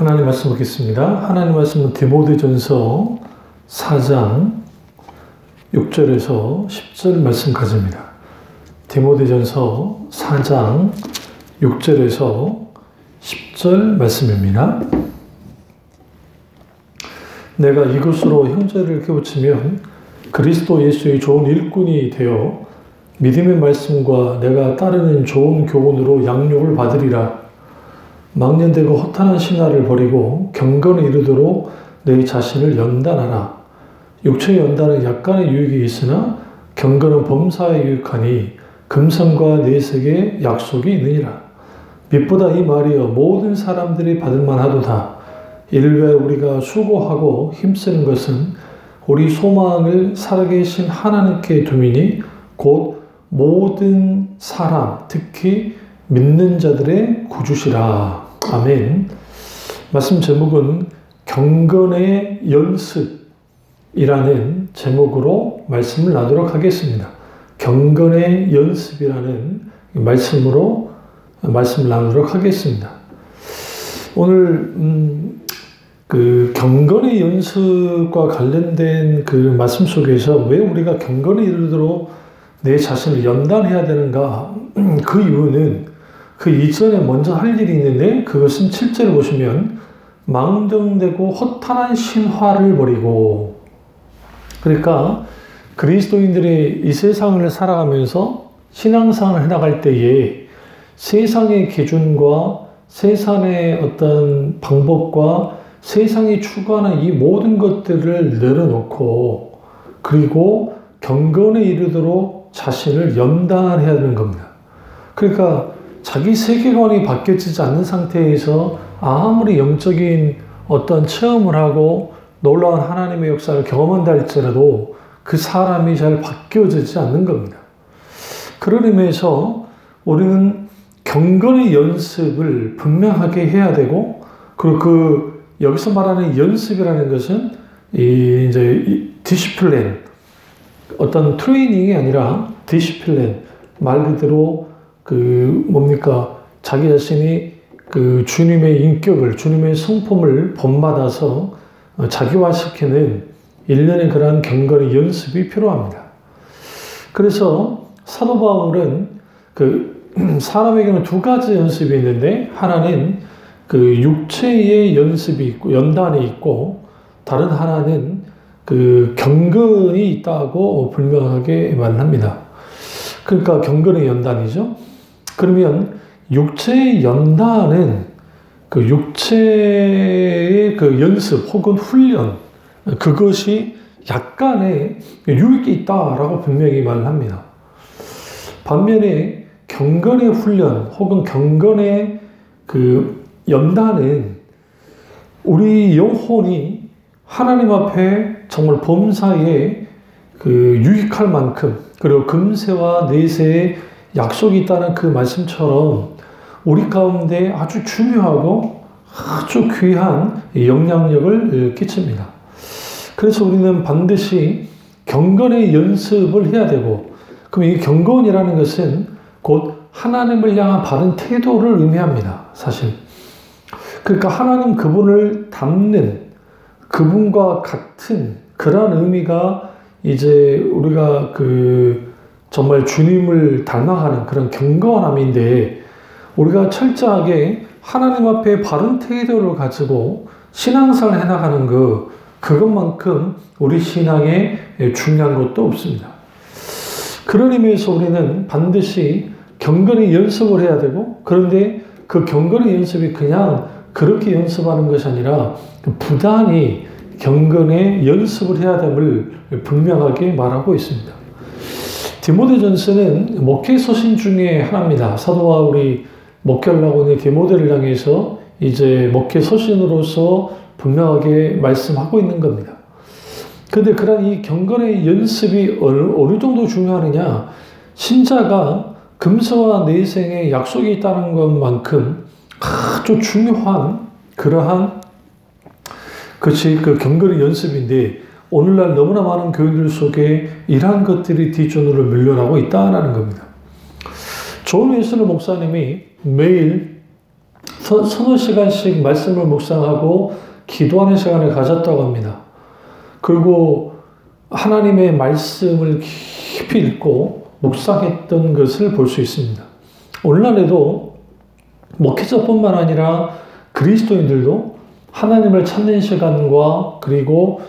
하나님 말씀 보겠습니다. 하나님 말씀은 디모데전서 4장 6절에서 10절 말씀까지입니다. 디모데전서 4장 6절에서 10절 말씀입니다. 내가 이것으로 형제를 깨우치면 그리스도 예수의 좋은 일꾼이 되어 믿음의 말씀과 내가 따르는 좋은 교훈으로 양육을 받으리라. 망년되고 허탄한 신화를 버리고 경건에 이르도록 내 자신을 연단하라. 육체의 연단은 약간의 유익이 있으나 경건은 범사에 유익하니 금성과 내색에 약속이 있느니라. 빛보다 이 말이여 모든 사람들이 받을 만하도다. 일외 우리가 수고하고 힘쓰는 것은 우리 소망을 살아계신 하나님께 두미니 곧 모든 사람 특히 믿는 자들의 구주시라. 아멘. 말씀 제목은 경건의 연습이라는 제목으로 말씀을 나누도록 하겠습니다. 경건의 연습이라는 말씀으로 말씀을 나누도록 하겠습니다. 오늘 그 경건의 연습과 관련된 그 말씀 속에서 왜 우리가 경건에 이르도록 내 자신을 연단해야 되는가? 그 이유는 그 이전에 먼저 할 일이 있는데 그것은 7절을 보시면 망정되고 허탄한 신화를 버리고, 그러니까 그리스도인들이 이 세상을 살아가면서 신앙생활을 해나갈 때에 세상의 기준과 세상의 어떤 방법과 세상이 추구하는 이 모든 것들을 내려놓고 그리고 경건에 이르도록 자신을 연단해야 되는 겁니다. 그러니까 자기 세계관이 바뀌어지지 않는 상태에서 아무리 영적인 어떤 체험을 하고 놀라운 하나님의 역사를 경험한다 할지라도 그 사람이 잘 바뀌어지지 않는 겁니다. 그런 의미에서 우리는 경건의 연습을 분명하게 해야 되고, 그리고 여기서 말하는 연습이라는 것은 디시플린, 어떤 트레이닝이 아니라 디시플린, 말 그대로 자기 자신이 주님의 인격을, 주님의 성품을 본받아서 자기화시키는 일련의 그러한 경건의 연습이 필요합니다. 그래서 사도 바울은 사람에게는 두 가지 연습이 있는데, 하나는 육체의 연습이 있고, 연단이 있고, 다른 하나는 경건이 있다고 분명하게 말합니다. 그러니까 경건의 연단이죠. 그러면 육체의 연단은 육체의 연습 혹은 훈련, 그것이 약간의 유익이 있다라고 분명히 말을 합니다. 반면에 경건의 훈련 혹은 경건의 연단은 우리 영혼이 하나님 앞에 정말 범사에 유익할 만큼, 그리고 금세와 내세에 약속이 있다는 그 말씀처럼 우리 가운데 아주 중요하고 아주 귀한 영향력을 끼칩니다. 그래서 우리는 반드시 경건의 연습을 해야 되고, 그럼 이 경건이라는 것은 곧 하나님을 향한 바른 태도를 의미합니다. 사실. 그러니까 하나님 그분을 닮는, 그분과 같은 그런 의미가 이제 우리가 정말 주님을 닮아가는 그런 경건함인데, 우리가 철저하게 하나님 앞에 바른 태도를 가지고 신앙생활을 해나가는 그것만큼 우리 신앙에 중요한 것도 없습니다. 그런 의미에서 우리는 반드시 경건의 연습을 해야 되고, 그런데 그 경건의 연습이 그냥 그렇게 연습하는 것이 아니라 부단히 경건의 연습을 해야 됨을 분명하게 말하고 있습니다. 디모데전서는 목회 서신 중에 하나입니다. 사도 바울이 목회하려고 하는 디모데를 향해서 이제 목회 서신으로서 분명하게 말씀하고 있는 겁니다. 그런데 그런 이 경건의 연습이 어느 정도 중요하느냐? 신자가 금세와 내생에 약속이 있다는 것만큼 아주 중요한 그러한 그것이 경건의 연습인데, 오늘날 너무나 많은 교인들 속에 이러한 것들이 뒷전으로 밀려나고 있다는 겁니다. 존 웨슬리 목사님이 매일 서너 시간씩 말씀을 묵상하고 기도하는 시간을 가졌다고 합니다. 그리고 하나님의 말씀을 깊이 읽고 묵상했던 것을 볼 수 있습니다. 오늘날에도 목회자뿐만 아니라 그리스도인들도 하나님을 찾는 시간과 그리고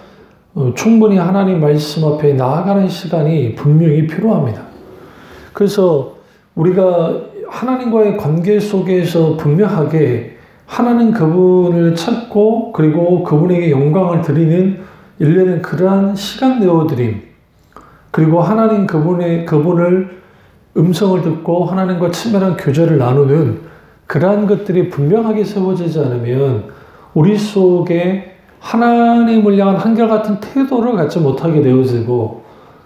충분히 하나님 말씀 앞에 나아가는 시간이 분명히 필요합니다. 그래서 우리가 하나님과의 관계 속에서 분명하게 하나님 그분을 찾고 그리고 그분에게 영광을 드리는 일련의 그러한 시간 내어드림, 그리고 하나님 그분을 음성을 듣고 하나님과 친밀한 교제를 나누는 그러한 것들이 분명하게 세워지지 않으면 우리 속에 하나님을 향한 한결같은 태도를 갖지 못하게 되어지고,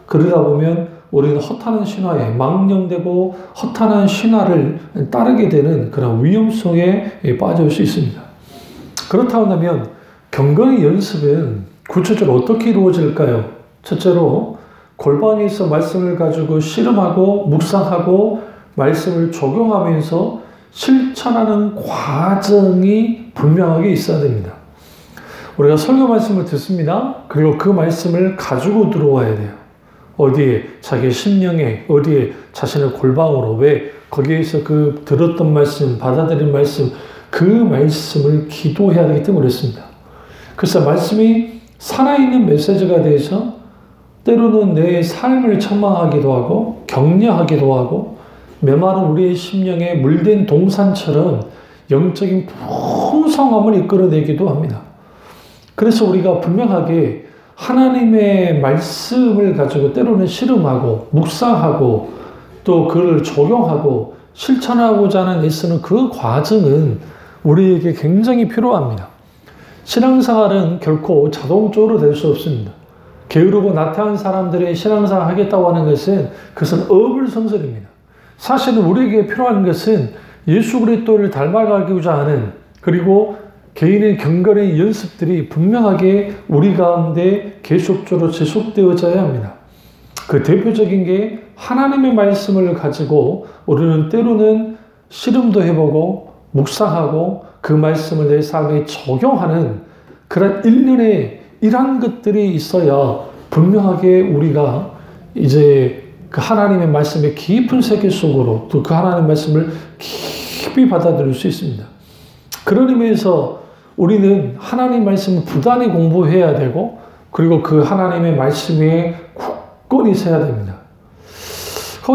그러다 보면 우리는 허탄한 신화에 망령되고 허탄한 신화를 따르게 되는 그런 위험성에 빠질 수 있습니다. 그렇다고 한다면 경건의 연습은 구체적으로 어떻게 이루어질까요? 첫째로 골방에서 말씀을 가지고 씨름하고 묵상하고 말씀을 적용하면서 실천하는 과정이 분명하게 있어야 됩니다. 우리가 설교 말씀을 듣습니다. 그리고 그 말씀을 가지고 들어와야 돼요. 어디에? 자기 심령에, 어디에? 자신의 골방으로. 왜? 거기에서 그 들었던 말씀, 받아들인 말씀, 그 말씀을 기도해야 되기 때문에 그렇습니다. 그래서 말씀이 살아있는 메시지가 돼서 때로는 내 삶을 촉망하기도 하고 격려하기도 하고 메마른 우리의 심령에 물된 동산처럼 영적인 풍성함을 이끌어내기도 합니다. 그래서 우리가 분명하게 하나님의 말씀을 가지고 때로는 씨름하고 묵상하고 또 그걸 적용하고 실천하고자 하는 애쓰는 그 과정은 우리에게 굉장히 필요합니다. 신앙생활은 결코 자동적으로 될 수 없습니다. 게으르고 나태한 사람들의 신앙생활을 하겠다고 하는 것은 그것은 어불성설입니다. 사실은 우리에게 필요한 것은 예수 그리스도를 닮아가고자 하는, 그리고 개인의 경건의 연습들이 분명하게 우리 가운데 계속적으로 지속되어져야 합니다. 그 대표적인 게 하나님의 말씀을 가지고 우리는 때로는 씨름도 해보고 묵상하고 그 말씀을 내 삶에 적용하는 그런 일련의 이러한 것들이 있어야 분명하게 우리가 이제 그 하나님의 말씀의 깊은 세계 속으로 또 그 하나님의 말씀을 깊이 받아들일 수 있습니다. 그런 의미에서 우리는 하나님 말씀을 부단히 공부해야 되고, 그리고 그 하나님의 말씀에 굳건히 서야 됩니다.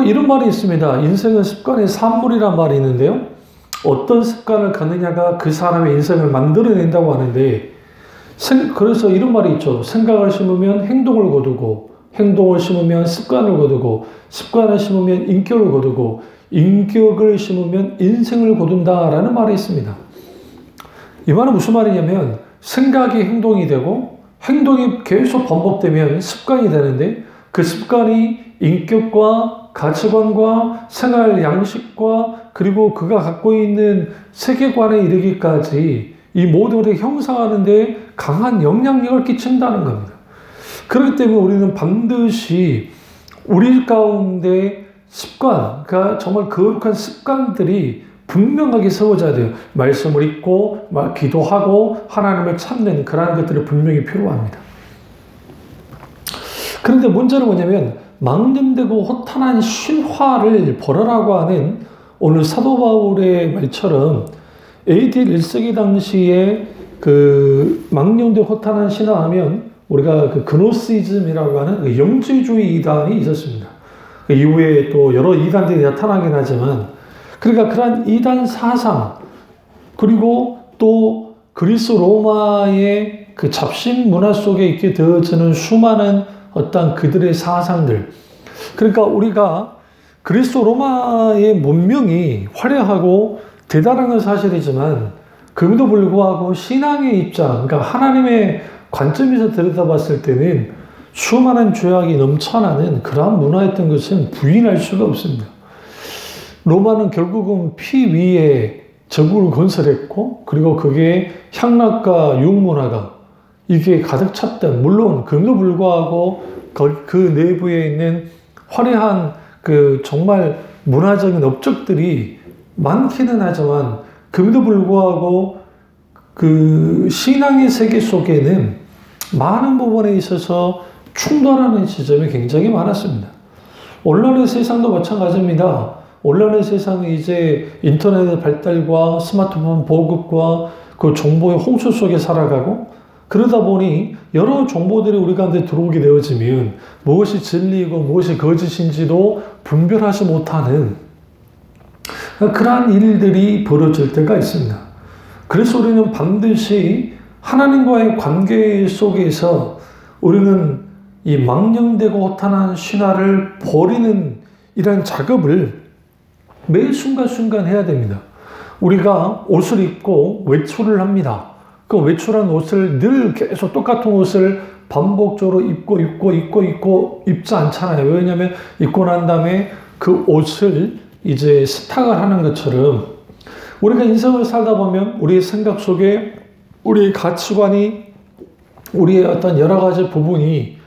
이런 말이 있습니다. 인생은 습관의 산물이란 말이 있는데요. 어떤 습관을 갖느냐가 그 사람의 인생을 만들어낸다고 하는데, 그래서 이런 말이 있죠. 생각을 심으면 행동을 거두고, 행동을 심으면 습관을 거두고, 습관을 심으면 인격을 거두고, 인격을 심으면 인생을 거둔다라는 말이 있습니다. 이 말은 무슨 말이냐면 생각이 행동이 되고 행동이 계속 반복되면 습관이 되는데, 그 습관이 인격과 가치관과 생활 양식과 그리고 그가 갖고 있는 세계관에 이르기까지 이 모든 것을 형성하는 데 강한 영향력을 끼친다는 겁니다. 그렇기 때문에 우리는 반드시 우리 가운데 습관, 그러니까 정말 거룩한 습관들이 분명하게 세워져야 돼요. 말씀을 읽고 기도하고 하나님을 찾는 그러한 것들이 분명히 필요합니다. 그런데 문제는 뭐냐면 망령되고 허탄한 신화를 벌어라고 하는 오늘 사도 바울의 말처럼 AD 1세기 당시에 그 망령되고 허탄한 신화하면 우리가 그 그노시즘이라고 하는 그 영지주의 이단이 있었습니다. 그 이후에 또 여러 이단들이 나타나긴 하지만, 그러니까 그러한 이단 사상, 그리고 또 그리스 로마의 그 잡신 문화 속에 있게 되어지는 수많은 어떤 그들의 사상들. 그러니까 우리가 그리스 로마의 문명이 화려하고 대단한 건 사실이지만, 그럼에도 불구하고 신앙의 입장, 그러니까 하나님의 관점에서 들여다봤을 때는 수많은 죄악이 넘쳐나는 그러한 문화였던 것은 부인할 수가 없습니다. 로마는 결국은 피 위에 저국을 건설했고, 그리고 그게 향락과 유흥문화가 이게 가득 찼던, 물론 그럼에도 불구하고 그 내부에 있는 화려한 그 정말 문화적인 업적들이 많기는 하지만 그럼에도 불구하고 그 신앙의 세계 속에는 많은 부분에 있어서 충돌하는 지점이 굉장히 많았습니다. 온라인 세상도 마찬가지입니다. 온라인 세상은 이제 인터넷의 발달과 스마트폰 보급과 그 정보의 홍수 속에 살아가고, 그러다 보니 여러 정보들이 우리 가운데 들어오게 되어지면 무엇이 진리이고 무엇이 거짓인지도 분별하지 못하는 그러한 일들이 벌어질 때가 있습니다. 그래서 우리는 반드시 하나님과의 관계 속에서 우리는 이 망령되고 허탄한 신화를 버리는 이러한 작업을 매 순간순간 해야 됩니다. 우리가 옷을 입고 외출을 합니다. 그 외출한 옷을 늘 계속 똑같은 옷을 반복적으로 입지 않잖아요. 왜냐하면 입고 난 다음에 그 옷을 이제 스탁을 하는 것처럼 우리가 인생을 살다 보면 우리의 생각 속에 우리의 가치관이, 우리의 어떤 여러 가지 부분이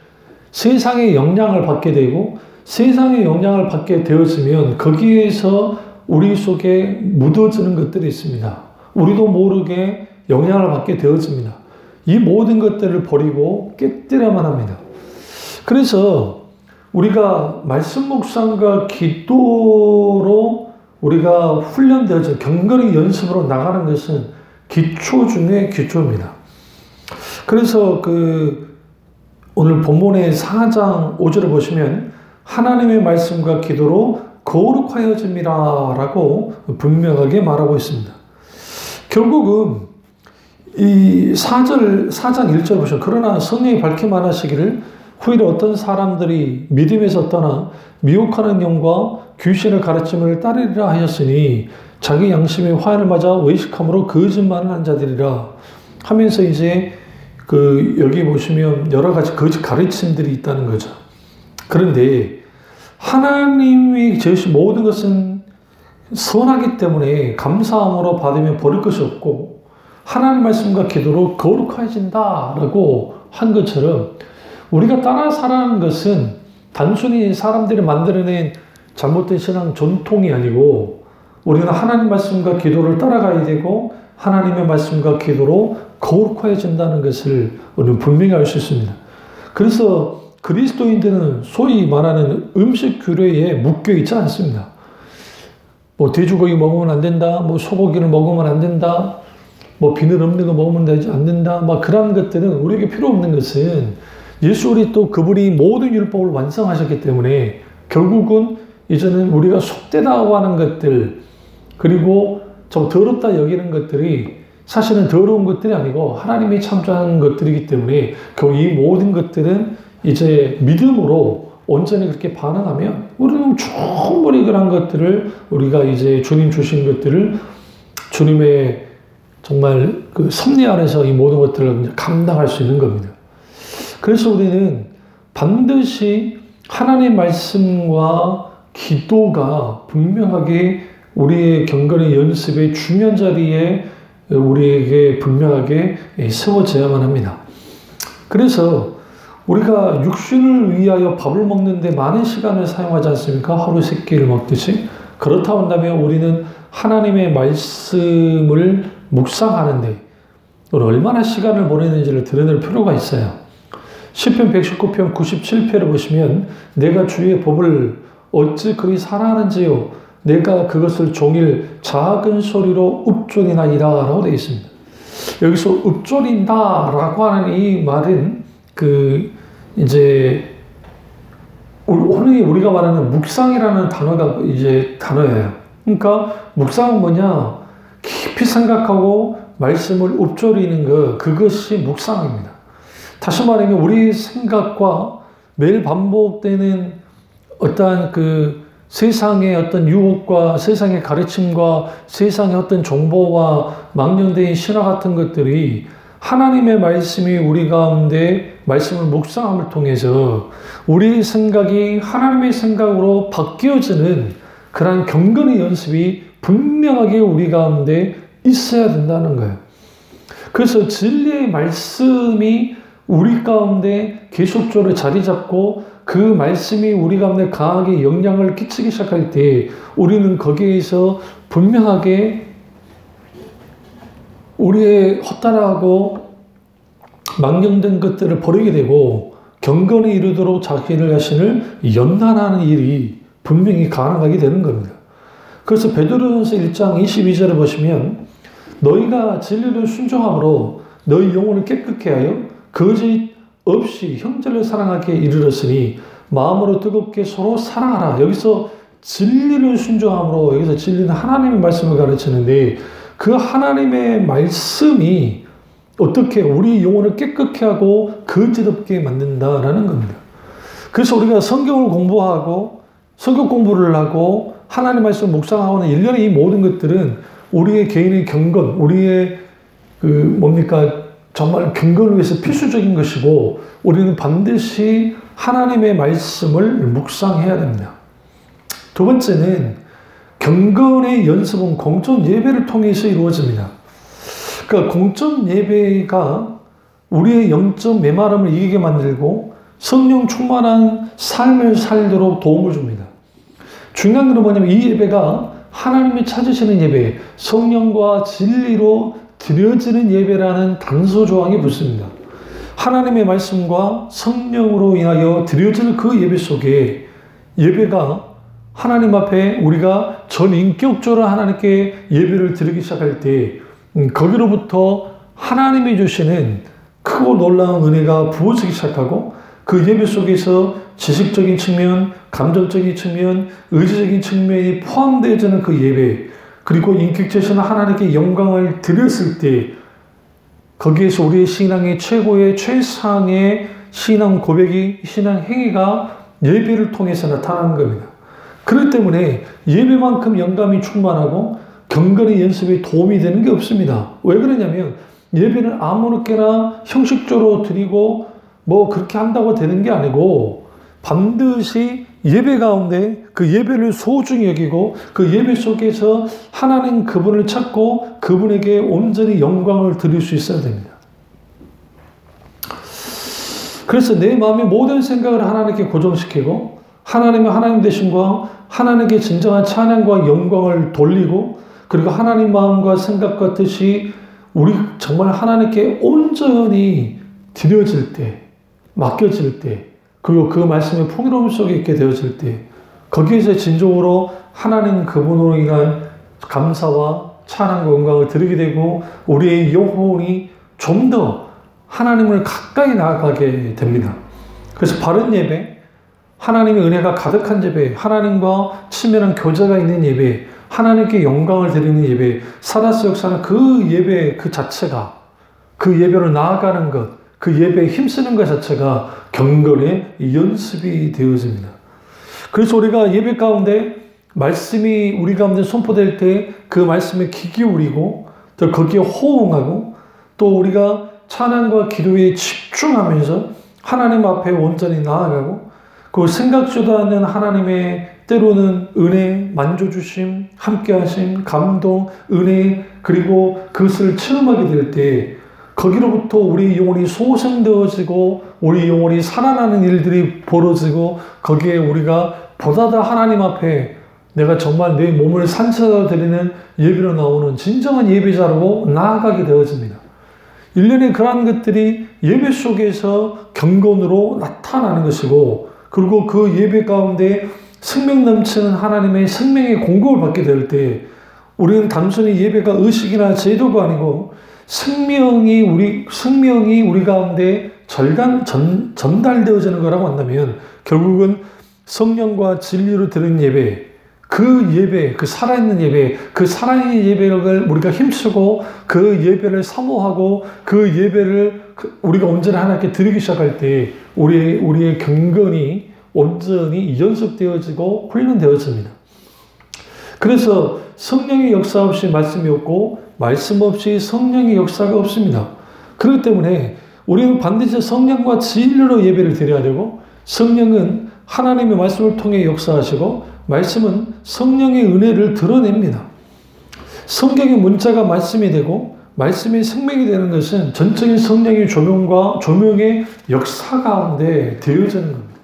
세상의 영향을 받게 되고, 세상의 영향을 받게 되어지면 거기에서 우리 속에 묻어지는 것들이 있습니다. 우리도 모르게 영향을 받게 되어집니다. 이 모든 것들을 버리고 깨뜨려야만 합니다. 그래서 우리가 말씀 묵상과 기도로 우리가 훈련되어져 경건의 연습으로 나가는 것은 기초 중에 기초입니다. 그래서 오늘 본문의 4장 5절을 보시면 하나님의 말씀과 기도로 거룩하여짐이라 라고 분명하게 말하고 있습니다. 결국은 이 4장 1절 보시면, 그러나 성령이 밝히 말하시기를 후일에 어떤 사람들이 믿음에서 떠나 미혹하는 영과 귀신을 가르침을 따르리라 하셨으니 자기 양심의 화인을 맞아 외식함으로 거짓말을 한 자들이라 하면서 이제 여기 보시면 여러 가지 거짓 가르침들이 있다는 거죠. 그런데 하나님이 지으신 모든 것은 선하기 때문에 감사함으로 받으면 버릴 것이 없고 하나님 말씀과 기도로 거룩해진다라고 한 것처럼 우리가 따라 살아가는 것은 단순히 사람들이 만들어낸 잘못된 신앙 전통이 아니고 우리는 하나님 말씀과 기도를 따라가야 되고 하나님의 말씀과 기도로 거룩해진다는 것을 우리는 분명히 알 수 있습니다. 그래서 그리스도인들은 소위 말하는 음식 규례에 묶여 있지 않습니다. 뭐 돼지고기 먹으면 안 된다, 뭐 소고기를 먹으면 안 된다, 뭐 비늘 없는 거 먹으면 되지 않는다, 막 그런 것들은 우리에게 필요 없는 것은 예수 그리스도 그분이 모든 율법을 완성하셨기 때문에 결국은 이제는 우리가 속되다고 하는 것들, 그리고 좀 더럽다 여기는 것들이 사실은 더러운 것들이 아니고 하나님이 창조한 것들이기 때문에 결국 이 모든 것들은 이제 믿음으로 온전히 그렇게 반응하면 우리는 충분히 그런 것들을 우리가 이제 주님 주신 것들을 주님의 정말 그 섭리 안에서 이 모든 것들을 감당할 수 있는 겁니다. 그래서 우리는 반드시 하나님의 말씀과 기도가 분명하게 우리의 경건의 연습의 중요한 자리에 우리에게 분명하게 세워져야만 합니다. 그래서 우리가 육신을 위하여 밥을 먹는데 많은 시간을 사용하지 않습니까? 하루 3끼를 먹듯이. 그렇다고 한다면 우리는 하나님의 말씀을 묵상하는데 얼마나 시간을 보내는지를 드러낼 필요가 있어요. 시편 119편 97편을 보시면 내가 주의 법을 어찌 그리 사랑하는지요 내가 그것을 종일 작은 소리로 읊조리나이다 라고 되어 있습니다. 여기서 읊조린다 라고 하는 이 말은 이제 오늘 우리가 말하는 묵상이라는 단어가 이제 단어예요. 그러니까 묵상은 뭐냐? 깊이 생각하고 말씀을 읊조리는 그것이 묵상입니다. 다시 말하면 우리 생각과 매일 반복되는 어떠한 세상의 어떤 유혹과 세상의 가르침과 세상의 어떤 정보와 망령된 신화 같은 것들이 하나님의 말씀이 우리 가운데 말씀을 묵상함을 통해서 우리의 생각이 하나님의 생각으로 바뀌어지는 그러한 경건의 연습이 분명하게 우리 가운데 있어야 된다는 거예요. 그래서 진리의 말씀이 우리 가운데 계속적으로 자리 잡고 그 말씀이 우리 가운데 강하게 영향을 끼치기 시작할 때 우리는 거기에서 분명하게 우리의 허탈하고 망령된 것들을 버리게 되고 경건에 이르도록 자기를 자신을 연단하는 일이 분명히 가능하게 되는 겁니다. 그래서 베드로전서 1장 22절을 보시면 너희가 진리를 순종함으로 너희 영혼을 깨끗게 하여 거짓 없이 형제를 사랑하게 이르렀으니 마음으로 뜨겁게 서로 사랑하라. 여기서 진리를 순종함으로, 여기서 진리는 하나님의 말씀을 가르치는데 그 하나님의 말씀이 어떻게 우리 영혼을 깨끗게 하고 거짓 없게 만든다라는 겁니다. 그래서 우리가 성경을 공부하고 성경 공부를 하고 하나님 말씀을 묵상하고는 일련의 이 모든 것들은 우리의 개인의 경건, 우리의 정말 경건을 위해서 필수적인 것이고 우리는 반드시 하나님의 말씀을 묵상해야 됩니다. 두 번째는 경건의 연습은 공전 예배를 통해서 이루어집니다. 그러니까 공전 예배가 우리의 영적 메마름을 이기게 만들고 성령 충만한 삶을 살도록 도움을 줍니다. 중요한 건 뭐냐면 이 예배가 하나님이 찾으시는 예배, 성령과 진리로 드려지는 예배라는 단서 조항이 붙습니다. 하나님의 말씀과 성령으로 인하여 드려지는 그 예배 속에 예배가 하나님 앞에 우리가 전인격적으로 하나님께 예배를 드리기 시작할 때 거기로부터 하나님이 주시는 크고 놀라운 은혜가 부어지기 시작하고 그 예배 속에서 지식적인 측면, 감정적인 측면, 의지적인 측면이 포함되어지는 그 예배, 그리고 인격체에서는 하나님께 영광을 드렸을 때 거기에서 우리의 신앙의 최고의 최상의 신앙 고백이, 신앙 행위가 예배를 통해서 나타나는 겁니다. 그렇기 때문에 예배만큼 영감이 충만하고 경건의 연습에 도움이 되는 게 없습니다. 왜 그러냐면 예배는 아무렇게나 형식적으로 드리고 뭐 그렇게 한다고 되는 게 아니고 반드시 예배 가운데 그 예배를 소중히 여기고 그 예배 속에서 하나님 그분을 찾고 그분에게 온전히 영광을 드릴 수 있어야 됩니다. 그래서 내 마음의 모든 생각을 하나님께 고정시키고 하나님의 하나님 되심과 하나님께 진정한 찬양과 영광을 돌리고 그리고 하나님 마음과 생각과 뜻이 우리 정말 하나님께 온전히 드려질 때, 맡겨질 때, 그리고 그 말씀의 풍요로움 속에 있게 되어질 때 거기에서 진정으로 하나님 그분으로 인한 감사와 찬양과 영광을 드리게 되고 우리의 영혼이 좀 더 하나님을 가까이 나아가게 됩니다. 그래서 바른 예배, 하나님의 은혜가 가득한 예배, 하나님과 친밀한 교제가 있는 예배, 하나님께 영광을 드리는 예배, 사다스 역사는 그 예배 그 자체가, 그 예배로 나아가는 것, 그 예배에 힘쓰는 것 자체가 경건의 연습이 되어집니다. 그래서 우리가 예배 가운데 말씀이 우리 가운데 선포될 때 그 말씀에 귀 기울이고 또 거기에 호응하고 또 우리가 찬양과 기도에 집중하면서 하나님 앞에 온전히 나아가고 그 생각지도 않는 하나님의 때로는 은혜, 만져주심, 함께하심, 감동, 은혜 그리고 그것을 체험하게 될 때 거기로부터 우리 영혼이 소생되어지고 우리 영혼이 살아나는 일들이 벌어지고 거기에 우리가 보다 더 하나님 앞에 내가 정말 내 몸을 산처 드리는 예배로 나오는 진정한 예배자로 나아가게 되어집니다. 일련의 그러한 것들이 예배 속에서 경건으로 나타나는 것이고 그리고 그 예배 가운데 생명 넘치는 하나님의 생명의 공급을 받게 될 때 우리는 단순히 예배가 의식이나 제도가 아니고 생명이 우리 가운데 전달되어지는 거라고 한다면 결국은 성령과 진리로 드리는 예배, 그 살아있는 예배, 그 살아있는 예배를 우리가 힘쓰고 그 예배를 사모하고 그 예배를 우리가 온전히 하나님께 드리기 시작할 때 우리의 경건이 온전히 연습되어지고 훈련되어집니다. 그래서 성령의 역사 없이 말씀이 없고 말씀 없이 성령의 역사가 없습니다. 그렇기 때문에 우리는 반드시 성령과 진리로 예배를 드려야 되고 성령은 하나님의 말씀을 통해 역사하시고 말씀은 성령의 은혜를 드러냅니다. 성경의 문자가 말씀이 되고 말씀이 생명이 되는 것은 전적인 성령의 조명의 역사 가운데 되어지는 겁니다.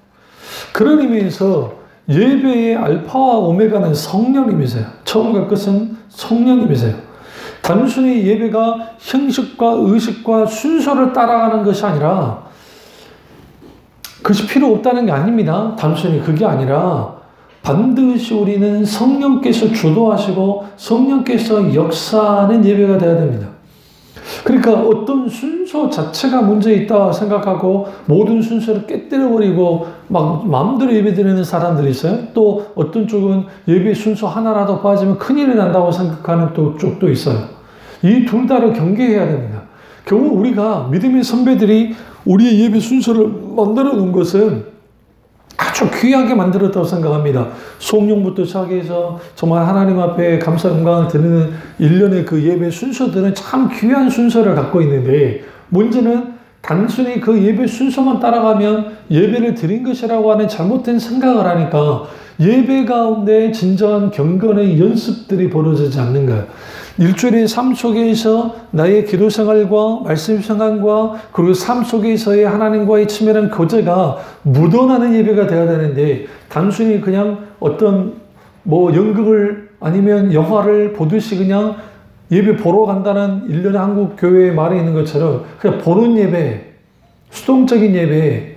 그런 의미에서 예배의 알파와 오메가는 성령님이세요. 처음과 끝은 성령님이세요. 단순히 예배가 형식과 의식과 순서를 따라가는 것이 아니라 그것이 필요 없다는 게 아닙니다. 단순히 그게 아니라 반드시 우리는 성령께서 주도하시고 성령께서 역사하는 예배가 되어야 됩니다. 그러니까 어떤 순서 자체가 문제 있다 생각하고 모든 순서를 깨뜨려버리고 막 마음대로 예배드리는 사람들이 있어요. 또 어떤 쪽은 예배 순서 하나라도 빠지면 큰일이 난다고 생각하는 또 쪽도 있어요. 이 둘 다를 경계해야 됩니다. 결국 우리가 믿음의 선배들이 우리의 예배 순서를 만들어 놓은 것은 아주 귀하게 만들었다고 생각합니다. 송룡부터 시작해서 정말 하나님 앞에 감사 영광을 드리는 일련의 그 예배 순서들은 참 귀한 순서를 갖고 있는데 문제는 단순히 그 예배 순서만 따라가면 예배를 드린 것이라고 하는 잘못된 생각을 하니까 예배 가운데 진정한 경건의 연습들이 벌어지지 않는 거예요. 일주일의 삶 속에서 나의 기도 생활과 말씀 생활과 그리고 삶 속에서의 하나님과의 치밀한 교제가 묻어나는 예배가 되어야 되는데 단순히 그냥 어떤 연극을 아니면 영화를 보듯이 그냥 예배 보러 간다는 일련의 한국 교회의 말이 있는 것처럼 그냥 보는 예배, 수동적인 예배,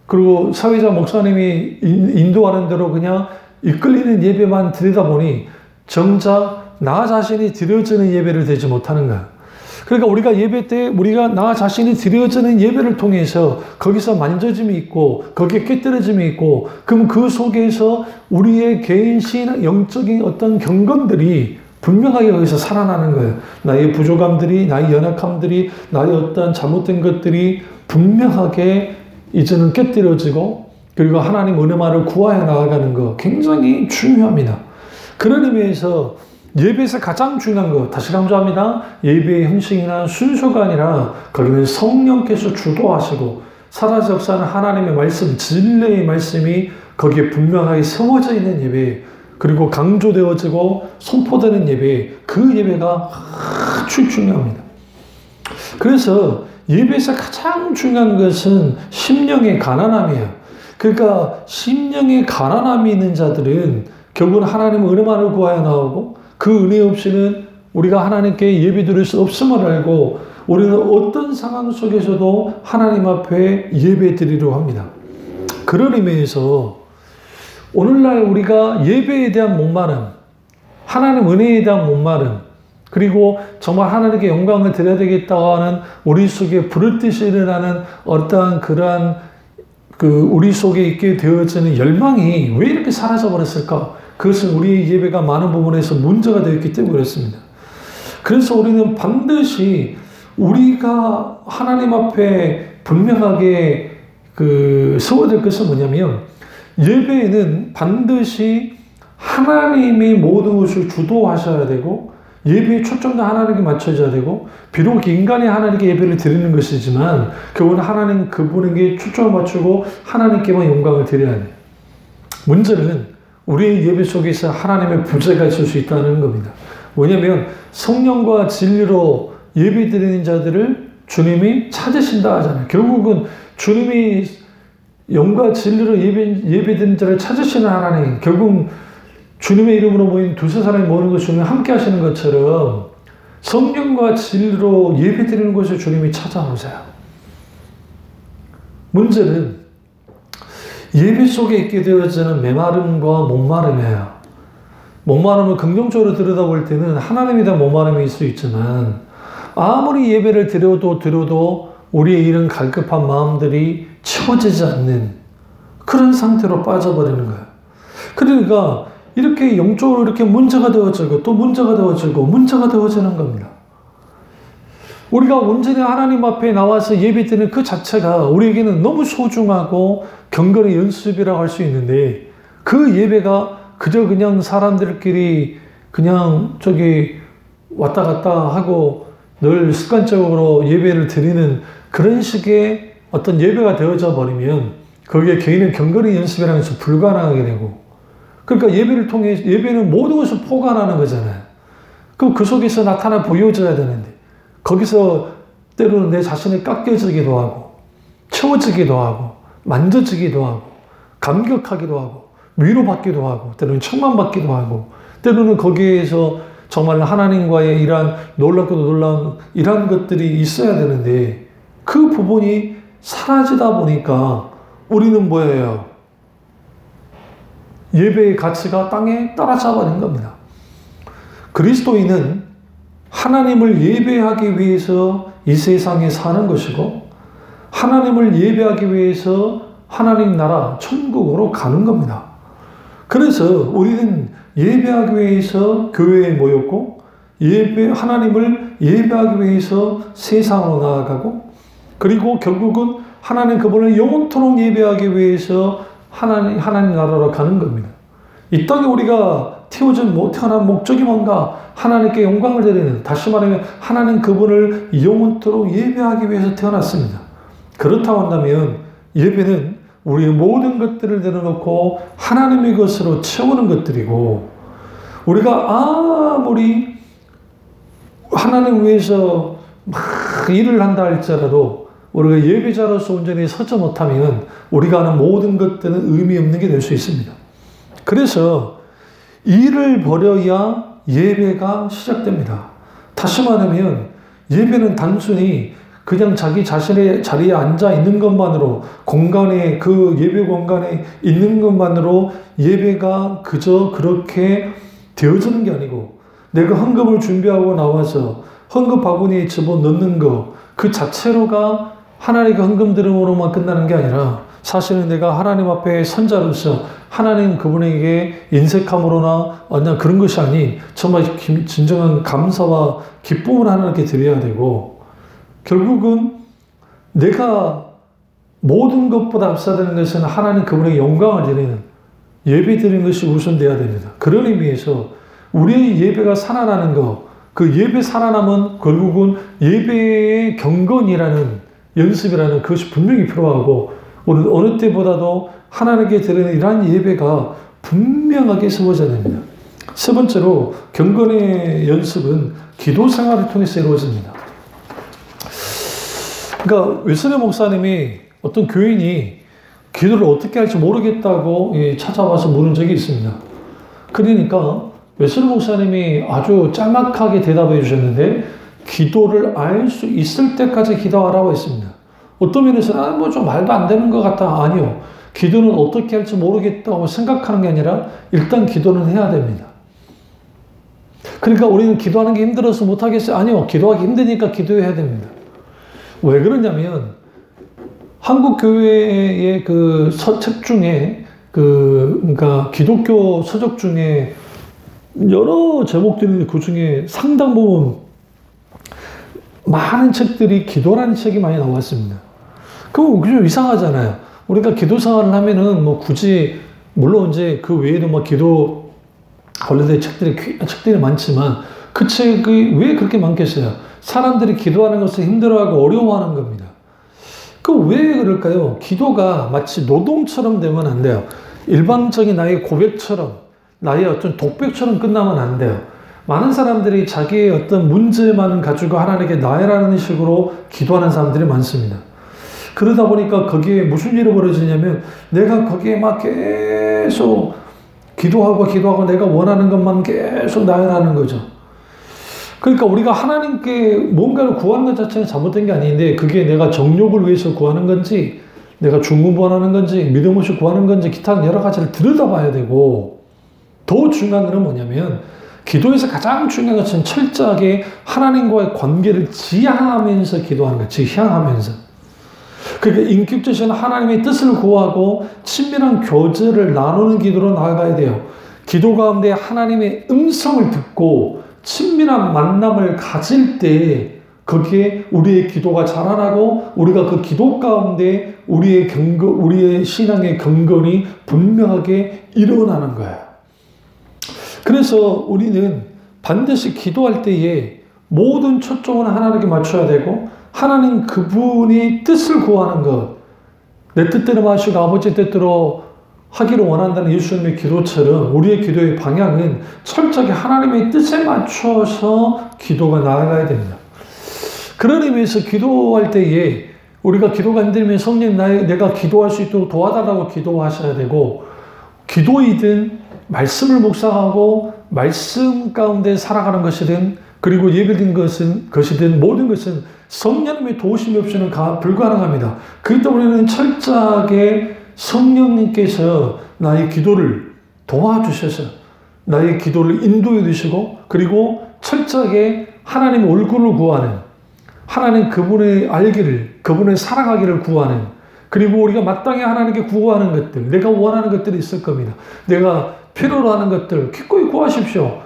그리고 사회자 목사님이 인도하는 대로 그냥 이끌리는 예배만 드리다 보니 정작 나 자신이 드려지는 예배를 드리지 못하는 거야. 그러니까 우리가 예배 때 우리가 나 자신이 드려지는 예배를 통해서 거기서 만져짐이 있고 거기에 깨뜨려짐이 있고 그럼 그 속에서 우리의 개인신 영적인 어떤 경건들이 분명하게 거기서 살아나는 거예요. 나의 부족함들이, 나의 연약함들이, 나의 어떤 잘못된 것들이 분명하게 이제는 깨뜨려지고 그리고 하나님 은혜만을 구하여 나아가는 거 굉장히 중요합니다. 그런 의미에서 예배에서 가장 중요한 거, 다시 강조합니다. 예배의 형식이나 순서가 아니라 거기는 성령께서 주도하시고 살아서 역사하는 하나님의 말씀, 진리의 말씀이 거기에 분명하게 세워져 있는 예배, 그리고 강조되어지고 선포되는 예배, 그 예배가 아주 중요합니다. 그래서 예배에서 가장 중요한 것은 심령의 가난함이에요. 그러니까 심령의 가난함이 있는 자들은 결국은 하나님의 은혜만을 구하여 나오고 그 은혜 없이는 우리가 하나님께 예배 드릴 수 없음을 알고 우리는 어떤 상황 속에서도 하나님 앞에 예배 드리려고 합니다. 그런 의미에서 오늘날 우리가 예배에 대한 목마름, 하나님 은혜에 대한 목마름, 그리고 정말 하나님께 영광을 드려야 되겠다고 하는 우리 속에 부르듯이 일어나는 어떠한 그러한 우리 속에 있게 되어지는 열망이 왜 이렇게 사라져 버렸을까? 그것은 우리의 예배가 많은 부분에서 문제가 되었기 때문에 그렇습니다. 그래서 우리는 반드시 우리가 하나님 앞에 분명하게 세워야 될 것은 뭐냐면 예배에는 반드시 하나님이 모든 것을 주도하셔야 되고 예배의 초점도 하나님께 맞춰져야 되고 비록 인간이 하나님께 예배를 드리는 것이지만 그건 하나님 그분에게 초점을 맞추고 하나님께만 영광을 드려야 돼요. 문제는 우리의 예배 속에서 하나님의 부재가 있을 수 있다는 겁니다. 왜냐하면 성령과 진리로 예배 드리는 자들을 주님이 찾으신다 하잖아요. 결국은 주님이 영과 진리로 예배 드리는 자를 찾으시는 하나님, 결국 주님의 이름으로 모인 두세 사람이 모이는 것을 주님이 함께 하시는 것처럼 성령과 진리로 예배 드리는 것을 주님이 찾아오세요. 문제는 예배 속에 있게 되어지는 메마름과 목마름이에요. 목마름을 긍정적으로 들여다볼 때는 하나님에 대한 목마름이 있을 수 있지만 아무리 예배를 드려도 우리의 이런 갈급한 마음들이 채워지지 않는 그런 상태로 빠져버리는 거예요. 그러니까 이렇게 영적으로 이렇게 문제가 되어지고 또 문제가 되어지고 문제가 되어지는 겁니다. 우리가 온전히 하나님 앞에 나와서 예배드리는 그 자체가 우리에게는 너무 소중하고 경건의 연습이라고 할 수 있는데 그 예배가 그저 그냥 사람들끼리 그냥 왔다 갔다 하고 늘 습관적으로 예배를 드리는 그런 식의 어떤 예배가 되어져 버리면 거기에 개인의 경건의 연습이라는 것이 불가능하게 되고 그러니까 예배를 통해 예배는 모든 것을 포괄하는 거잖아요. 그럼 그 속에서 나타나 보여져야 되는데 거기서 때로는 내 자신이 깎여지기도 하고 채워지기도 하고 만져지기도 하고 감격하기도 하고 위로받기도 하고 때로는 청만받기도 하고 때로는 거기에서 정말 하나님과의 이러한 놀랍고도 놀라운 이러한 것들이 있어야 되는데 그 부분이 사라지다 보니까 우리는 뭐예요? 예배의 가치가 땅에 떨어져 버린 겁니다. 그리스도인은 하나님을 예배하기 위해서 이 세상에 사는 것이고 하나님을 예배하기 위해서 하나님 나라 천국으로 가는 겁니다. 그래서 우리는 예배하기 위해서 교회에 모였고 하나님을 예배하기 위해서 세상으로 나아가고 그리고 결국은 하나님 그분을 영원토록 예배하기 위해서 하나님 나라로 가는 겁니다. 이 땅에 우리가 태어난 목적이 뭔가? 하나님께 영광을 드리는, 다시 말하면 하나님 그분을 영원토록 예배하기 위해서 태어났습니다. 그렇다고 한다면 예배는 우리의 모든 것들을 내려놓고 하나님의 것으로 채우는 것들이고 우리가 아무리 하나님 위해서 막 일을 한다 할지라도 우리가 예배자로서 온전히 서지 못하면 우리가 하는 모든 것들은 의미 없는 게 될 수 있습니다. 그래서 일을 벌여야 예배가 시작됩니다. 다시 말하면 예배는 단순히 그냥 자기 자신의 자리에 앉아 있는 것만으로 그 예배 공간에 있는 것만으로 예배가 그저 그렇게 되어지는 게 아니고 내가 헌금을 준비하고 나와서 헌금 바구니에 집어넣는 것 그 자체로가 하나님께 헌금 드림으로만 끝나는 게 아니라 사실은 내가 하나님 앞에 선자로서 하나님 그분에게 인색함으로나 그런 것이 아닌 정말 진정한 감사와 기쁨을 하나님께 드려야 되고 결국은 내가 모든 것보다 앞서가는 것은 하나님 그분에게 영광을 드리는 예배 드리는 것이 우선되어야 됩니다. 그런 의미에서 우리의 예배가 살아나는 것, 그 예배 살아남은 결국은 예배의 경건이라는 연습이라는 그것이 분명히 필요하고 우리는 어느 때보다도 하나님께 드리는 이러한 예배가 분명하게 세워져야 됩니다. 세 번째로 경건의 연습은 기도 생활을 통해서 이루어집니다. 그러니까 웨슬리 목사님이 어떤 교인이 기도를 어떻게 할지 모르겠다고 찾아와서 물은 적이 있습니다. 그러니까 웨슬리 목사님이 아주 짤막하게 대답해 주셨는데 기도를 알 수 있을 때까지 기도하라고 했습니다. 어떤 면에서는 좀 말도 안 되는 것 같다. 아니요. 기도는 어떻게 할지 모르겠다고 생각하는 게 아니라 일단 기도는 해야 됩니다. 그러니까 우리는 기도하는 게 힘들어서 못하겠어요. 아니요. 기도하기 힘드니까 기도해야 됩니다. 왜 그러냐면 한국 교회의 그 책 중에 그러니까 기독교 서적 중에 여러 제목들이 그 중에 상당 부분 많은 책들이 기도라는 책이 많이 나왔습니다. 그럼 좀 이상하잖아요. 우리가 기도 생활을 하면은 굳이 물론 이제 그 외에도 기도 관련된 책들이 많지만 그 책이 왜 그렇게 많겠어요? 사람들이 기도하는 것을 힘들어하고 어려워하는 겁니다. 왜 그럴까요? 기도가 마치 노동처럼 되면 안 돼요. 일반적인 나의 고백처럼, 나의 어떤 독백처럼 끝나면 안 돼요. 많은 사람들이 자기의 어떤 문제만 가지고 하나님께 나열하는 식으로 기도하는 사람들이 많습니다. 그러다 보니까 거기에 무슨 일이 벌어지냐면 내가 거기에 막 계속 기도하고 내가 원하는 것만 계속 나열하는 거죠. 그러니까 우리가 하나님께 뭔가를 구하는 것 자체는 잘못된 게 아닌데 그게 내가 정욕을 위해서 구하는 건지 내가 중공부하는 건지 믿음 없이 구하는 건지 기타 여러 가지를 들여다봐야 되고 더 중요한 것은 뭐냐면 기도에서 가장 중요한 것은 철저하게 하나님과의 관계를 지향하면서 기도하는 거예요. 지향하면서. 그러니까 인격적인 하나님의 뜻을 구하고 친밀한 교제를 나누는 기도로 나아가야 돼요. 기도 가운데 하나님의 음성을 듣고 친밀한 만남을 가질 때 거기에 우리의 기도가 자라나고 우리가 그 기도 가운데 우리의 신앙의 경건이 분명하게 일어나는 거예요. 그래서 우리는 반드시 기도할 때에 모든 초점을 하나님께 맞춰야 되고 하나님 그분이 뜻을 구하는 것, 내 뜻대로 마시고 아버지 뜻대로 하기를 원한다는 예수님의 기도처럼 우리의 기도의 방향은 철저하게 하나님의 뜻에 맞춰서 기도가 나아가야 됩니다. 그런 의미에서 기도할 때에 우리가 기도가 힘들면 성령 내가 기도할 수 있도록 도와달라고 기도하셔야 되고 기도이든 말씀을 묵상하고 말씀 가운데 살아가는 것이든 그리고 예배된 것이든 모든 것은 성령님의 도우심이 없이는 불가능합니다. 그렇기 때문에 우리는 철저하게 성령님께서 나의 기도를 도와주셔서 나의 기도를 인도해 주시고 그리고 철저하게 하나님의 얼굴을 구하는 하나님 그분의 알기를 그분의 살아가기를 구하는 그리고 우리가 마땅히 하나님께 구하는 것들 내가 원하는 것들이 있을 겁니다. 내가 필요로 하는 것들 기꺼이 구하십시오.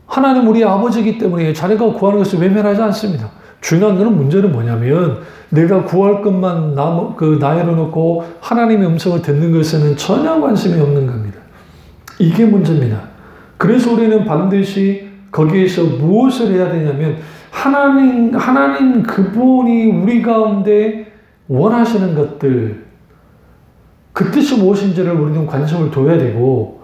하나님 우리 아버지이기 때문에 자네가 구하는 것을 외면하지 않습니다. 중요한 것은 문제는 뭐냐면 내가 구할 것만 나열해 놓고 하나님의 음성을 듣는 것에는 전혀 관심이 없는 겁니다. 이게 문제입니다. 그래서 우리는 반드시 거기에서 무엇을 해야 되냐면 하나님 그분이 우리 가운데 원하시는 것들 그 뜻이 무엇인지를 우리는 관심을 둬야 되고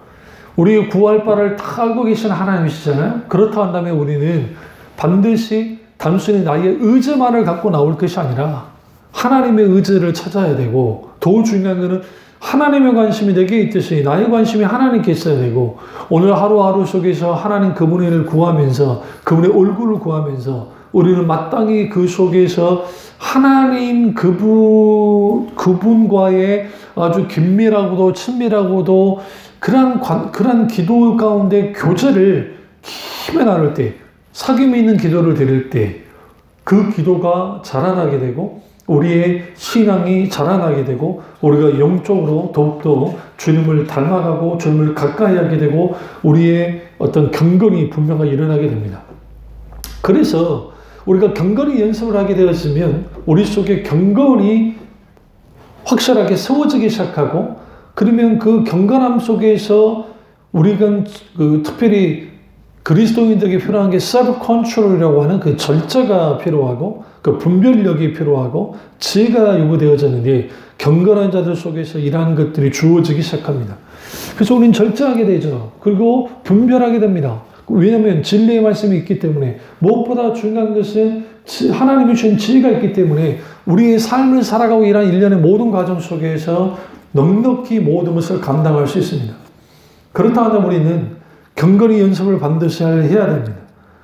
우리 구할 바를 다 알고 계신 하나님이시잖아요. 그렇다 한다면 우리는 반드시 단순히 나의 의지만을 갖고 나올 것이 아니라 하나님의 의지를 찾아야 되고 더 중요한 것은 하나님의 관심이 내게 있듯이 나의 관심이 하나님께 있어야 되고 오늘 하루하루 속에서 하나님 그분의 일을 구하면서 그분의 얼굴을 구하면서 우리는 마땅히 그 속에서 하나님 그분과의 아주 긴밀하고도 친밀하고도 그러한 기도 가운데 교제를 깊이 나눌 때 사귐이 있는 기도를 드릴 때 그 기도가 자라나게 되고 우리의 신앙이 자라나게 되고 우리가 영적으로 더욱더 주님을 닮아가고 주님을 가까이 하게 되고 우리의 어떤 경건이 분명하게 일어나게 됩니다. 그래서 우리가 경건히 연습을 하게 되었으면 우리 속에 경건이 확실하게 세워지기 시작하고 그러면 그 경건함 속에서 우리가 특별히 그리스도인들에게 필요한 게 셀프 컨트롤이라고 하는 그 절제가 필요하고 그 분별력이 필요하고 지혜가 요구되어졌는데 경건한 자들 속에서 이러한 것들이 주어지기 시작합니다. 그래서 우리는 절제하게 되죠. 그리고 분별하게 됩니다. 왜냐하면 진리의 말씀이 있기 때문에 무엇보다 중요한 것은 하나님이 주신 지혜가 있기 때문에 우리의 삶을 살아가고 이러한 일련의 모든 과정 속에서 넉넉히 모든 것을 감당할 수 있습니다. 그렇다 하면 우리는 경건의 연습을 반드시 해야 됩니다.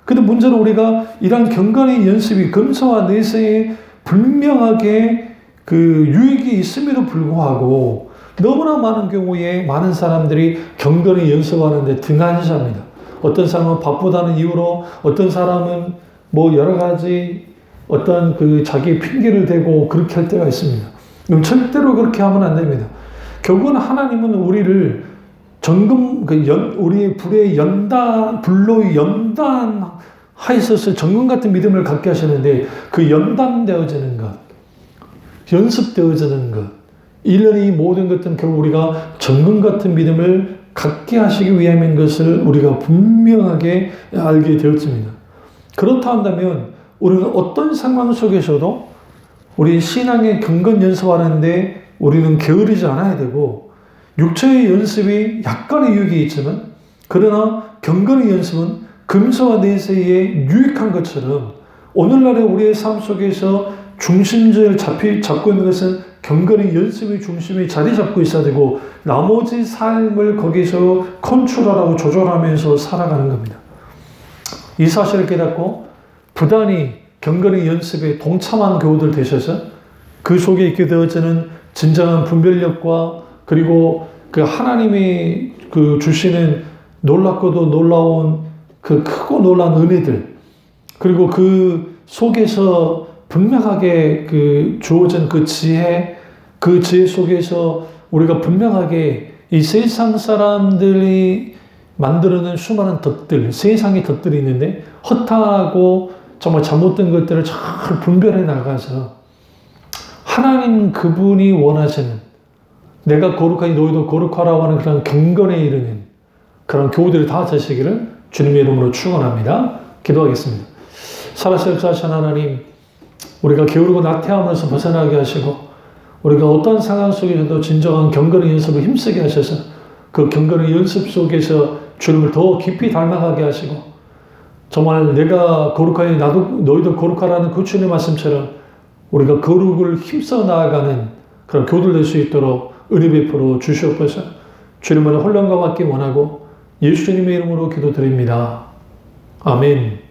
근데 문제는 우리가 이러한 경건의 연습이 금서와 내세에 분명하게 유익이 있음에도 불구하고 너무나 많은 경우에 많은 사람들이 경건의 연습하는데 등한시합니다. 어떤 사람은 바쁘다는 이유로 어떤 사람은 여러 가지 어떤 자기 핑계를 대고 그렇게 할 때가 있습니다. 그럼 절대로 그렇게 하면 안 됩니다. 결국은 하나님은 우리를 우리의 불로 연단하셔서 정금 같은 믿음을 갖게 하시는데 그 연단되어지는 것, 연습되어지는 것, 일련의 이 모든 것들은 결국 우리가 정금 같은 믿음을 갖게 하시기 위함인 것을 우리가 분명하게 알게 되었습니다. 그렇다 한다면 우리는 어떤 상황 속에서도 우리 신앙의 경건 연습하는데 우리는 게으르지 않아야 되고 육체의 연습이 약간의 유익이 있지만 그러나 경건의 연습은 금서와 내세에 유익한 것처럼 오늘날의 우리의 삶 속에서 중심지를 잡고 있는 것은 경건의 연습의 중심에 자리 잡고 있어야 되고 나머지 삶을 거기서 컨트롤하고 조절하면서 살아가는 겁니다. 이 사실을 깨닫고 부단히 경건의 연습에 동참하는 교우들 되셔서 그 속에 있게 되어지는 진정한 분별력과 그리고 그 하나님이 주시는 놀랍고도 놀라운 그 크고 놀라운 은혜들 그리고 그 속에서 분명하게 주어진 그 지혜 속에서 우리가 분명하게 이 세상 사람들이 만들어낸 수많은 덫들, 세상의 덫들이 있는데 허탄하고 정말 잘못된 것들을 잘 분별해 나가서 하나님 그분이 원하시는 내가 거룩하니 너희도 거룩하라고 하는 그런 경건에 이르는 그런 교우들이 다 되시기를 주님의 이름으로 축원합니다. 기도하겠습니다. 살아서 역사하신 하나님, 우리가 게으르고 나태함에서 벗어나게 하시고 우리가 어떤 상황 속에서도 진정한 경건의 연습을 힘쓰게 하셔서 그 경건의 연습 속에서 주님을 더 깊이 닮아가게 하시고 정말 내가 거룩하니 너희도 거룩하라는 그 주님의 말씀처럼 우리가 거룩을 힘써 나아가는 그런 교우들 될 수 있도록 은혜 베풀어 주시옵소서. 주님을 혼란과 받기 원하고 예수님의 이름으로 기도드립니다. 아멘.